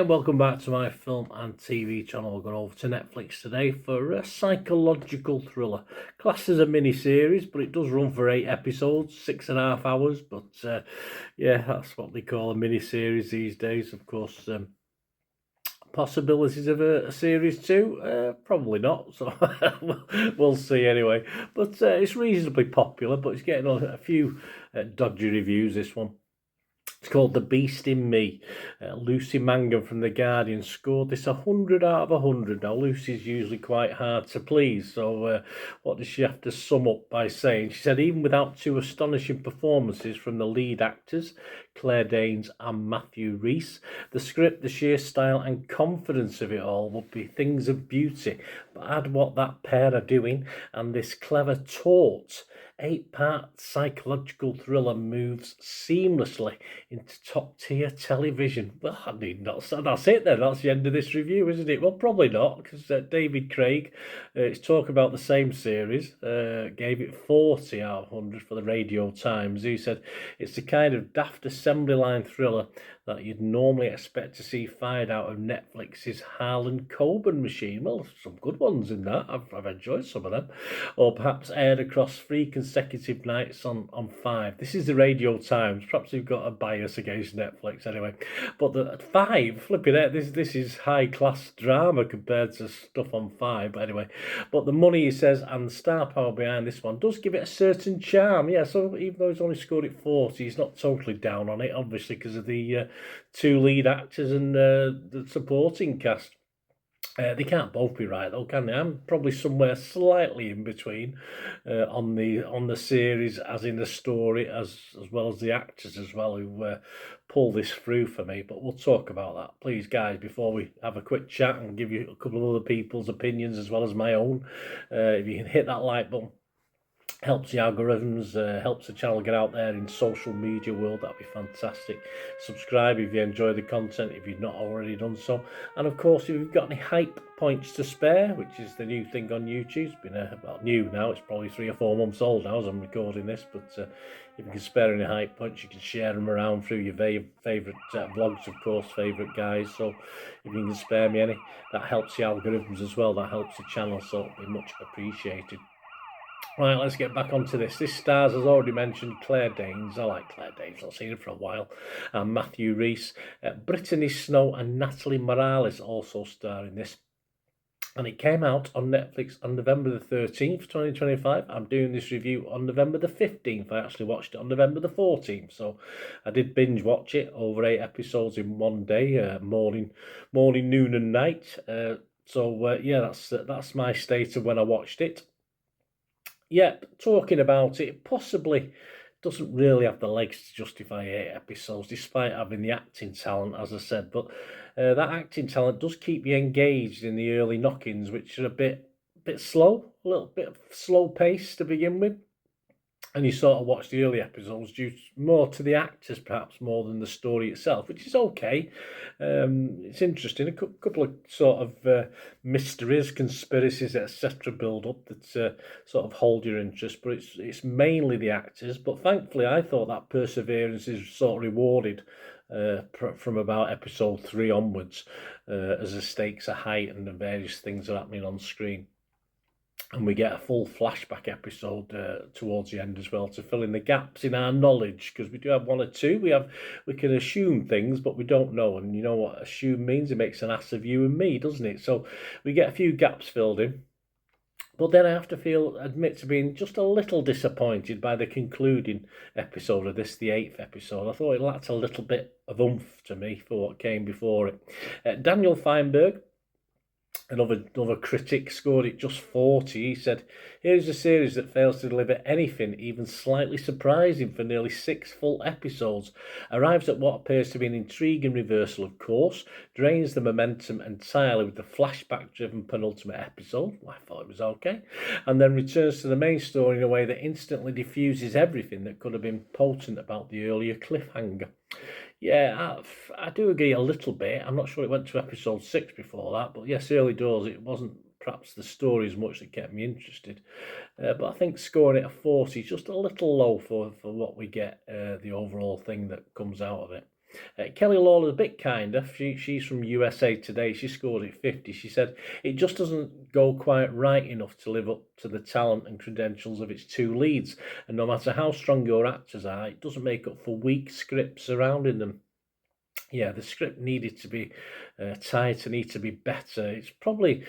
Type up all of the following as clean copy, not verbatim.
welcome back to my film and TV channel. We're going over to Netflix today for a psychological thriller. Classed as a mini-series, but it does run for 8 episodes, 6.5 hours. But yeah, that's what they call a mini-series these days. Of course, possibilities of a series 2? Probably not, so we'll see anyway. But it's reasonably popular, but it's getting a few dodgy reviews, this one. It's called The Beast in Me. Lucy Mangan from The Guardian scored this 100 out of 100. Now, Lucy's usually quite hard to please, so what does she have to sum up by saying? She said, even without 2 astonishing performances from the lead actors, Claire Danes and Matthew Rhys, the script, the sheer style and confidence of it all would be things of beauty. But add what that pair are doing, and this clever taut 8-part psychological thriller moves seamlessly into top-tier television. Well, I need not say that's it then. That's the end of this review, isn't it? Well, probably not, because David Craig, it's talking about the same series, gave it 40 out of 100 for the Radio Times. He said, it's the kind of daft assembly line thriller that you'd normally expect to see fired out of Netflix's Harlan Coben machine. Well, some good ones in that. I've enjoyed some of them. Or perhaps aired across 3 consecutive nights on 5. This is the Radio Times. Perhaps you've got a bias against Netflix anyway. But the 5, flipping it, this is high-class drama compared to stuff on 5. But anyway, but the money, he says, and the star power behind this one does give it a certain charm. Yeah, so even though he's only scored it 40, he's not totally down on it, obviously, because of the 2 lead actors and the supporting cast. They can't both be right though, can they? I'm probably somewhere slightly in between on the series, as in the story, as well as the actors as well, who pull this through for me. But we'll talk about that, please, guys, before we have a quick chat and give you a couple of other people's opinions as well as my own. If you can hit that like button, helps the algorithms, helps the channel get out there in social media world. That'd be fantastic. Subscribe if you enjoy the content, if you've not already done so. And of course, if you've got any hype points to spare, which is the new thing on YouTube, it's been well, new now, it's probably 3 or 4 months old now as I'm recording this, but if you can spare any hype points, you can share them around through your favourite vlogs, of course, favourite guys. So if you can spare me any, that helps the algorithms as well, that helps the channel, so it'll be much appreciated. Right, let's get back onto this. This stars, as already mentioned, Claire Danes. I like Claire Danes, I've seen her for a while. And Matthew Rhys. Brittany Snow and Natalie Morales also star in this. And it came out on Netflix on November the 13th, 2025. I'm doing this review on November the 15th. I actually watched it on November the 14th. So I did binge watch it over 8 episodes in one day, morning, noon and night. Yeah, that's my state of when I watched it. Yep, talking about it, possibly doesn't really have the legs to justify 8 episodes, despite having the acting talent, as I said. But that acting talent does keep you engaged in the early knock-ins, which are a bit slow, a little bit of slow pace to begin with. And you sort of watch the early episodes due more to the actors, perhaps, more than the story itself, which is okay. It's interesting. A couple of sort of mysteries, conspiracies, etc. build up that sort of hold your interest, but it's mainly the actors. But thankfully, I thought that perseverance is sort of rewarded from about episode 3 onwards, as the stakes are heightened and various things are happening on screen. And we get a full flashback episode towards the end as well to fill in the gaps in our knowledge, because we do have 1 or 2. We can assume things, but we don't know. And you know what assume means? It makes an ass of you and me, doesn't it? So we get a few gaps filled in. But then I have to admit to being just a little disappointed by the concluding episode of this, the 8th episode. I thought it lacked a little bit of oomph to me for what came before it. Daniel Feinberg, another critic, scored it just 40. He said, here's a series that fails to deliver anything even slightly surprising for nearly 6 full episodes, arrives at what appears to be an intriguing reversal of course, drains the momentum entirely with the flashback-driven penultimate episode, I thought it was okay, and then returns to the main story in a way that instantly diffuses everything that could have been potent about the earlier cliffhanger. Yeah, I do agree a little bit. I'm not sure it went to episode 6 before that, but yes, early doors, it wasn't perhaps the story as much that kept me interested. But I think scoring it a 40 is just a little low for what we get, the overall thing that comes out of it. Kelly Lawler's a bit kinder. She's from USA Today. She scored it 50. She said, it just doesn't go quite right enough to live up to the talent and credentials of its two leads. And no matter how strong your actors are, it doesn't make up for weak scripts surrounding them. Yeah, the script needed to be tighter, need to be better. It's probably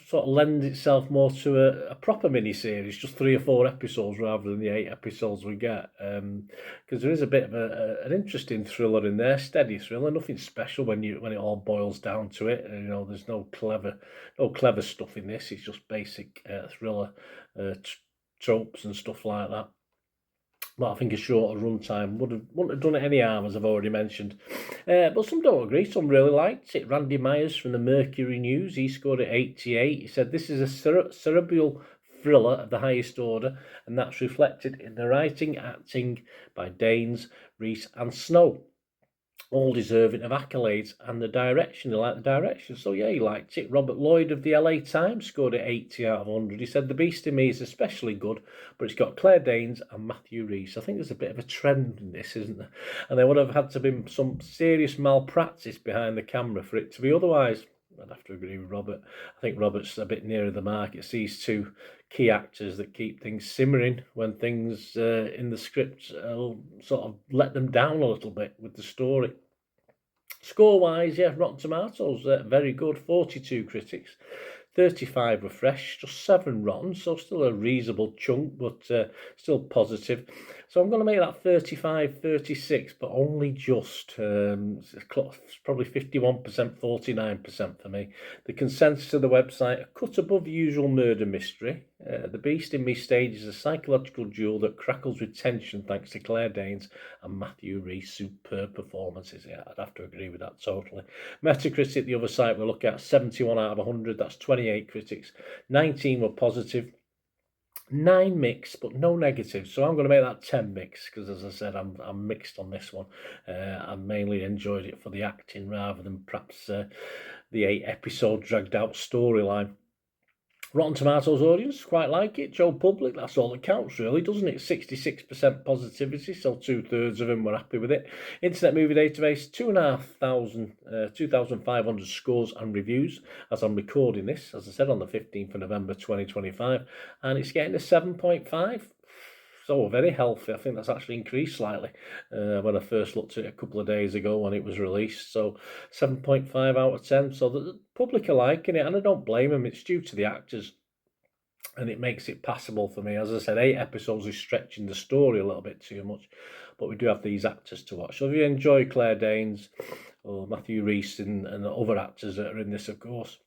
sort of lends itself more to a proper mini-series, just 3 or 4 episodes rather than the 8 episodes we get. Because there is a bit of an interesting thriller in there, steady thriller, nothing special when it all boils down to it. You know, there's no clever stuff in this. It's just basic thriller tropes and stuff like that. But I think a shorter runtime wouldn't have done it any harm, as I've already mentioned. But some don't agree, some really liked it. Randy Myers from the Mercury News, he scored at 88. He said, this is a cerebral thriller of the highest order, and that's reflected in the writing, acting by Danes, Rhys and Snow. All deserving of accolades, and the direction, he liked the direction. So yeah, he liked it. Robert Lloyd of the LA Times scored at 80 out of 100. He said, The Beast in Me is especially good, but it's got Claire Danes and Matthew Rhys. I think there's a bit of a trend in this, isn't there? And there would have had to be some serious malpractice behind the camera for it to be otherwise. I'd have to agree with Robert. I think Robert's a bit nearer the mark. It's these two key actors that keep things simmering when things in the script sort of let them down a little bit with the story. Score-wise, yeah, Rotten Tomatoes, very good, 42 critics, 35 were fresh, just 7 rotten, so still a reasonable chunk, but still positive. So I'm going to make that 35, 36, but only just, probably 51%, 49% for me. The consensus of the website, a cut above usual murder mystery. The Beast in Me stages a psychological duel that crackles with tension thanks to Claire Danes and Matthew Rhys' superb performances. Yeah, I'd have to agree with that totally. Metacritic, the other site we'll look at, 71 out of 100. That's 28 critics. 19 were positive. 9 mixed, but no negatives. So I'm going to make that 10 mixed because, as I said, I'm mixed on this one. I mainly enjoyed it for the acting rather than perhaps the 8 episode dragged out storyline. Rotten Tomatoes audience quite like it. Joe Public, that's all that counts really, doesn't it? 66% positivity, so 2/3 of them were happy with it. Internet Movie Database, 2,500 scores and reviews as I'm recording this, as I said, on the 15th of November 2025, and it's getting a 7.5. So very healthy. I think that's actually increased slightly when I first looked at it a couple of days ago when it was released. So 7.5 out of 10. So the public are liking it, and I don't blame them. It's due to the actors, and it makes it passable for me. As I said, 8 episodes is stretching the story a little bit too much, but we do have these actors to watch. So if you enjoy Claire Danes or Matthew Rhys and the other actors that are in this, of course,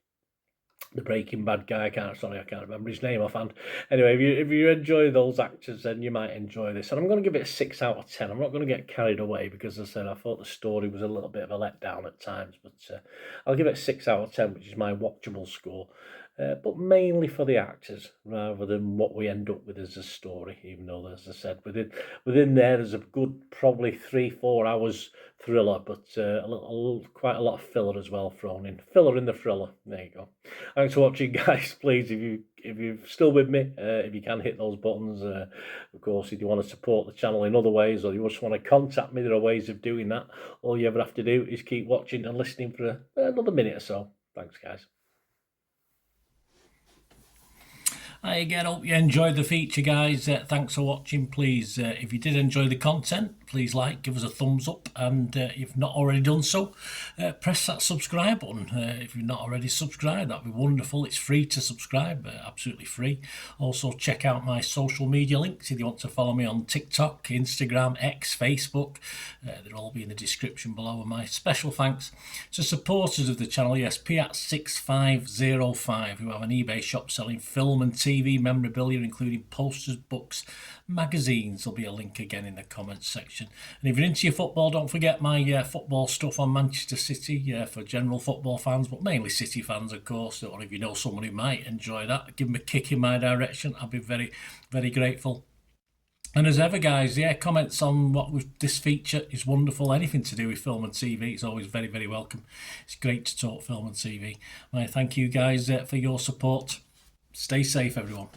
the Breaking Bad guy, I can't remember his name offhand. Anyway, if you enjoy those actors, then you might enjoy this. And I'm going to give it a 6 out of 10. I'm not going to get carried away because, as I said, I thought the story was a little bit of a letdown at times. But I'll give it a 6 out of 10, which is my watchable score. But mainly for the actors rather than what we end up with as a story, even though, as I said, within there's a good probably 3-4 hours thriller, but quite a lot of filler as well thrown in. Filler in the thriller. There you go. Thanks for watching, guys. Please, if you're still with me, if you can hit those buttons, of course, if you want to support the channel in other ways or you just want to contact me, there are ways of doing that. All you ever have to do is keep watching and listening for another minute or so. Thanks, guys. Hi again, hope you enjoyed the feature, guys. Thanks for watching. Please, if you did enjoy the content, please give us a thumbs up, and if you've not already done so, press that subscribe button. If you've not already subscribed, that'd be wonderful. It's free to subscribe, absolutely free. Also, check out my social media links if you want to follow me on TikTok, Instagram, X, Facebook. They'll all be in the description below. And my special thanks to supporters of the channel, yes, Piat6505, who have an eBay shop selling film and TV memorabilia, including posters, books, magazines. There'll be a link again in the comments section. And if you're into your football, don't forget my football stuff on Manchester City for general football fans, but mainly City fans, of course. Or if you know someone who might enjoy that, give them a kick in my direction. I'll be very, very grateful. And as ever, guys, comments on this feature is wonderful. Anything to do with film and TV is always very, very welcome. It's great to talk film and TV. I thank you guys for your support. Stay safe, everyone.